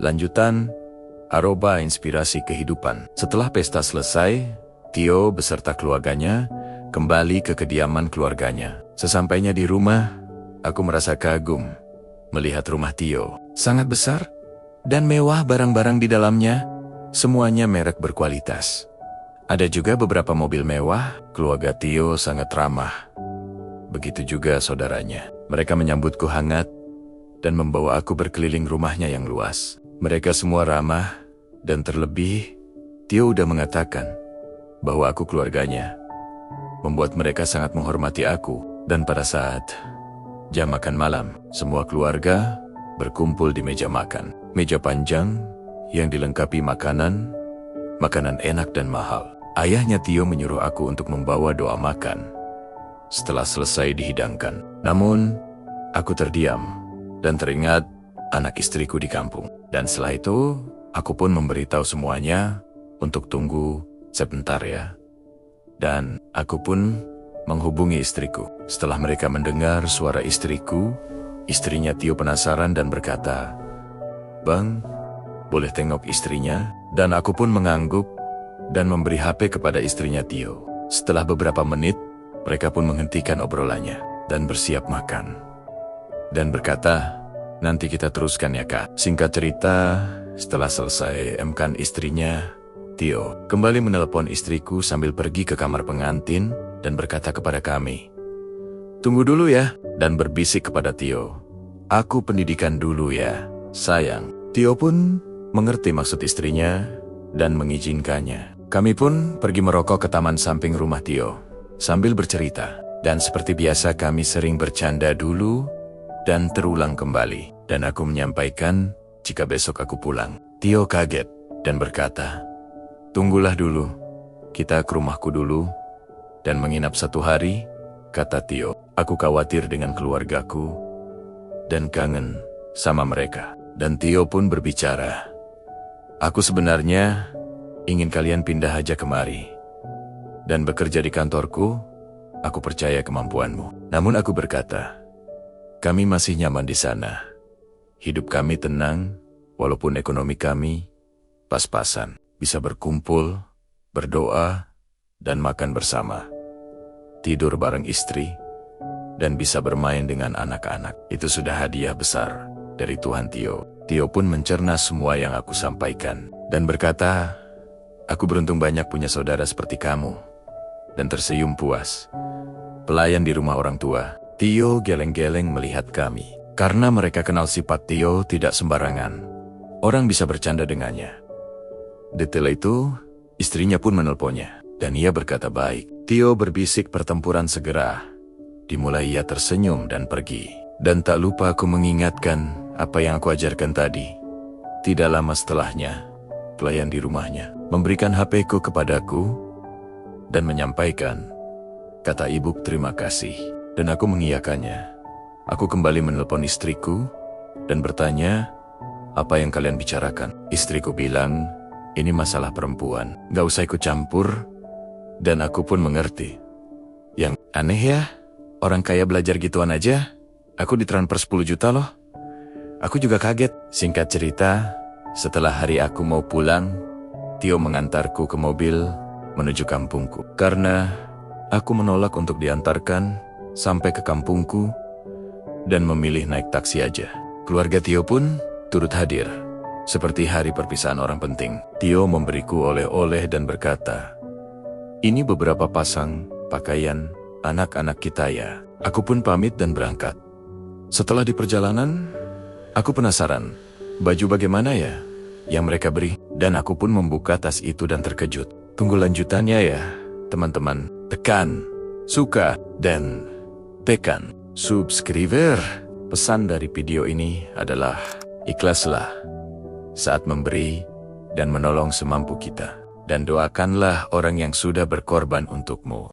Lanjutan, Aroba Inspirasi Kehidupan. Setelah pesta selesai, Tio beserta keluarganya kembali ke kediaman keluarganya. Sesampainya di rumah, aku merasa kagum melihat rumah Tio. Sangat besar dan mewah, barang-barang di dalamnya semuanya merek berkualitas. Ada juga beberapa mobil mewah. Keluarga Tio sangat ramah. Begitu juga saudaranya. Mereka menyambutku hangat dan membawa aku berkeliling rumahnya yang luas. Mereka semua ramah, dan terlebih, Tio udah mengatakan bahwa aku keluarganya. Membuat mereka sangat menghormati aku. Dan pada saat jam makan malam, semua keluarga berkumpul di meja makan. Meja panjang yang dilengkapi makanan enak dan mahal. Ayahnya Tio menyuruh aku untuk membawa doa makan setelah selesai dihidangkan. Namun, aku terdiam dan teringat anak istriku di kampung. Dan setelah itu, aku pun memberitahu semuanya untuk tunggu sebentar ya. Dan aku pun menghubungi istriku. Setelah mereka mendengar suara istriku, istrinya Tio penasaran dan berkata, "Bang, boleh tengok istrinya?" Dan aku pun mengangguk dan memberi HP kepada istrinya Tio. Setelah beberapa menit, mereka pun menghentikan obrolannya dan bersiap makan. Dan berkata, "Nanti kita teruskan ya Kak." Singkat cerita, setelah selesai makan istrinya, Tio kembali menelepon istriku sambil pergi ke kamar pengantin dan berkata kepada kami, "Tunggu dulu ya," dan berbisik kepada Tio, "Aku pendidikan dulu ya, sayang." Tio pun mengerti maksud istrinya dan mengizinkannya. Kami pun pergi merokok ke taman samping rumah Tio sambil bercerita. Dan seperti biasa kami sering bercanda dulu dan terulang kembali. Dan aku menyampaikan jika besok aku pulang. Tio kaget dan berkata, "Tunggulah dulu, kita ke rumahku dulu dan menginap 1 hari," kata Tio. "Aku khawatir dengan keluargaku dan kangen sama mereka." Dan Tio pun berbicara, "Aku sebenarnya ingin kalian pindah aja kemari dan bekerja di kantorku. Aku percaya kemampuanmu." Namun aku berkata, "Kami masih nyaman di sana. Hidup kami tenang, walaupun ekonomi kami pas-pasan. Bisa berkumpul, berdoa, dan makan bersama. Tidur bareng istri, dan bisa bermain dengan anak-anak. Itu sudah hadiah besar dari Tuhan Tio." Tio pun mencerna semua yang aku sampaikan dan berkata, "Aku beruntung banyak punya saudara seperti kamu," dan tersenyum puas. Pelayan di rumah orang tua, Tio geleng-geleng melihat kami. Karena mereka kenal sifat Tio tidak sembarangan, orang bisa bercanda dengannya. Detail itu, istrinya pun menelponnya, dan ia berkata baik. Tio berbisik pertempuran segera. Dimulai ia tersenyum dan pergi. Dan tak lupa aku mengingatkan apa yang aku ajarkan tadi. Tidak lama setelahnya, pelayan di rumahnya memberikan HP-ku kepadaku dan menyampaikan, "Kata ibu terima kasih." Dan aku mengiyakannya. Aku kembali menelpon istriku dan bertanya, "Apa yang kalian bicarakan?" Istriku bilang, "Ini masalah perempuan, gak usah ikut campur." Dan aku pun mengerti. Yang aneh ya, orang kaya belajar gituan aja. Aku ditransfer 10 juta loh. Aku juga kaget. Singkat cerita, setelah hari aku mau pulang, Tio mengantarku ke mobil menuju kampungku. Karena aku menolak untuk diantarkan sampai ke kampungku dan memilih naik taksi aja. Keluarga Tio pun turut hadir. Seperti hari perpisahan orang penting, Tio memberiku oleh-oleh dan berkata, "Ini beberapa pasang pakaian anak-anak kita ya." Aku pun pamit dan berangkat. Setelah di perjalanan, aku penasaran, baju bagaimana ya yang mereka beri? Dan aku pun membuka tas itu dan terkejut. Tunggu lanjutannya ya, teman-teman. Tekan suka dan tekan subscriber. Pesan dari video ini adalah ikhlaslah saat memberi dan menolong semampu kita. Dan doakanlah orang yang sudah berkorban untukmu.